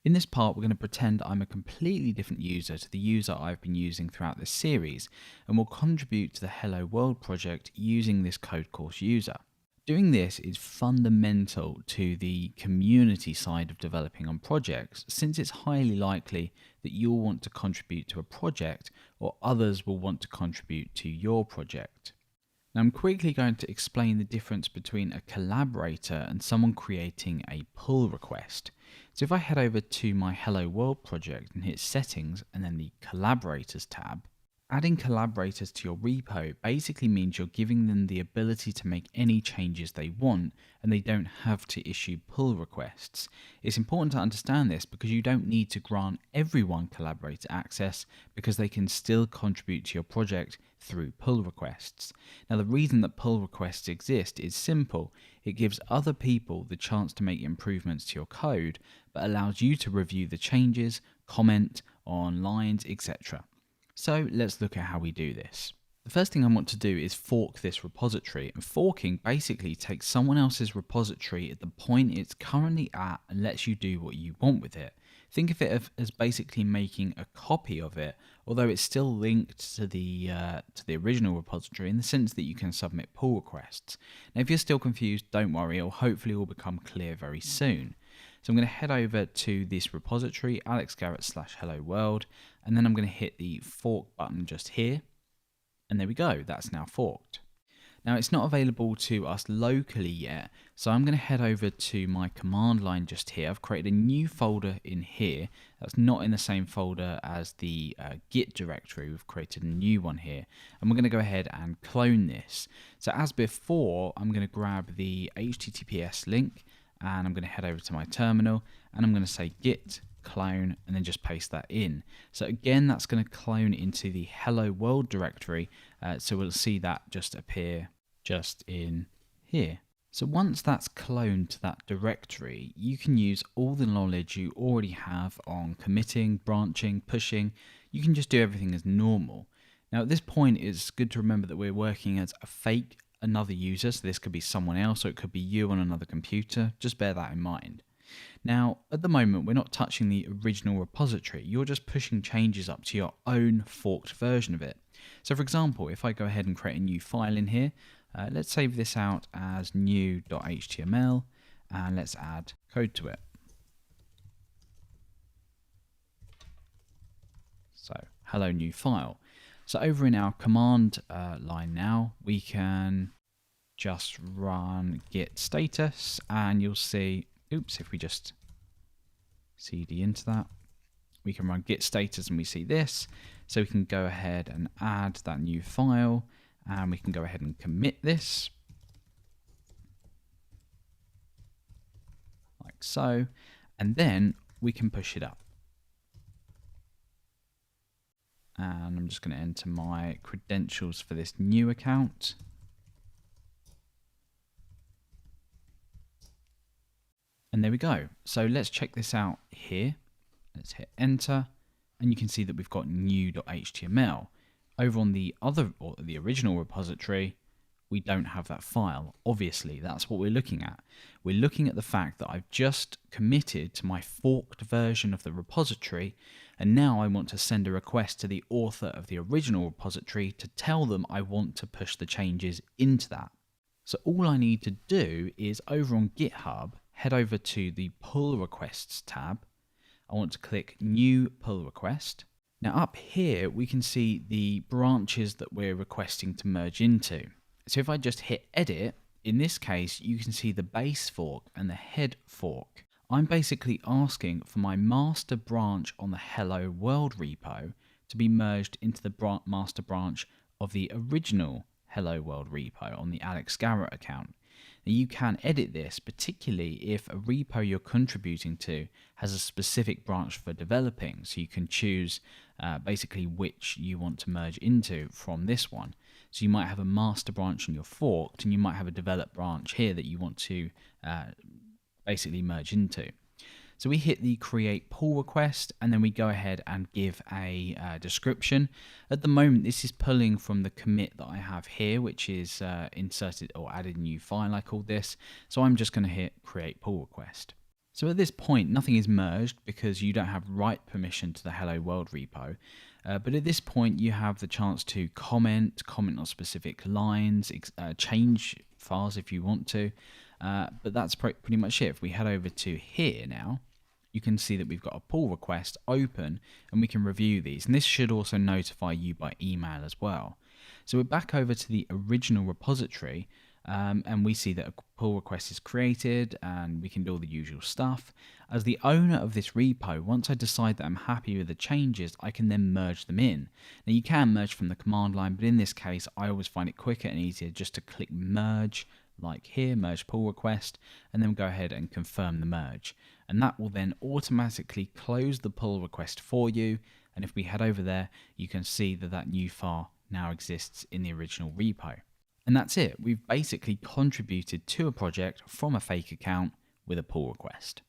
In this part, we're going to pretend I'm a completely different user to the user I've been using throughout this series, and will contribute to the Hello World project using this code course user. Doing this is fundamental to the community side of developing on projects, since it's highly likely that you'll want to contribute to a project or others will want to contribute to your project. Now I'm quickly going to explain the difference between a collaborator and someone creating a pull request. So if I head over to my Hello World project and hit Settings and then the Collaborators tab, adding collaborators to your repo basically means you're giving them the ability to make any changes they want and they don't have to issue pull requests. It's important to understand this because you don't need to grant everyone collaborator access because they can still contribute to your project through pull requests. Now the reason that pull requests exist is simple. It gives other people the chance to make improvements to your code but allows you to review the changes, comment on lines, etc. So let's look at how we do this. The first thing I want to do is fork this repository, and forking basically takes someone else's repository at the point it's currently at and lets you do what you want with it. Think of it as basically making a copy of it, although it's still linked to the original repository in the sense that you can submit pull requests. Now if you're still confused, don't worry, it'll hopefully all become clear very soon. So I'm going to head over to this repository, alexgarrett/hello world, and then I'm going to hit the fork button just here. And there we go, that's now forked. Now it's not available to us locally yet, so I'm going to head over to my command line just here. I've created a new folder in here that's not in the same folder as the Git directory. We've created a new one here, and we're going to go ahead and clone this. So as before, I'm going to grab the HTTPS link, and I'm going to head over to my terminal, and I'm going to say git clone and then just paste that in. So again, that's going to clone into the Hello World directory, so we'll see that just appear just in here. So once that's cloned to that directory, you can use all the knowledge you already have on committing, branching, pushing. You can just do everything as normal. Now at this point, it's good to remember that we're working as a fake another user, so this could be someone else or it could be you on another computer. Just bear that in mind. Now at the moment we're not touching the original repository, you're just pushing changes up to your own forked version of it. So for example, if I go ahead and create a new file in here, let's save this out as new.html and let's add code to it. So hello new file. So over in our command line now, we can just run git status and you'll see, oops, if we just cd into that, we can run git status and we see this. So we can go ahead and add that new file and we can go ahead and commit this like so, and then we can push it up. And I'm just going to enter my credentials for this new account. And there we go. So let's check this out here. Let's hit enter and you can see that we've got new.html. Over on the other or the original repository, we don't have that file. Obviously, that's what we're looking at. We're looking at the fact that I've just committed to my forked version of the repository, and now I want to send a request to the author of the original repository to tell them I want to push the changes into that. So all I need to do is over on GitHub, head over to the pull requests tab. I want to click new pull request. Now up here, we can see the branches that we're requesting to merge into. So if I just hit edit, in this case, you can see the base fork and the head fork. I'm basically asking for my master branch on the Hello World repo to be merged into the master branch of the original Hello World repo on the Alex Garrett account. Now you can edit this, particularly if a repo you're contributing to has a specific branch for developing. So you can choose basically which you want to merge into from this one. So you might have a master branch in your forked, and you might have a develop branch here that you want to basically merge into. So we hit the create pull request and then we go ahead and give a description. At the moment, this is pulling from the commit that I have here, which is inserted or added new file, I call this. So I'm just going to hit create pull request. So at this point, nothing is merged because you don't have write permission to the Hello World repo. But at this point, you have the chance to comment on specific lines, change files if you want to. But that's pretty much it. If we head over to here now, you can see that we've got a pull request open and we can review these. And this should also notify you by email as well. So we're back over to the original repository. And we see that a pull request is created and we can do all the usual stuff. As the owner of this repo, once I decide that I'm happy with the changes, I can then merge them in. Now you can merge from the command line, but in this case, I always find it quicker and easier just to click merge, like here, merge pull request, and then go ahead and confirm the merge. And that will then automatically close the pull request for you. And if we head over there, you can see that that new file now exists in the original repo. And that's it. We've basically contributed to a project from a fake account with a pull request.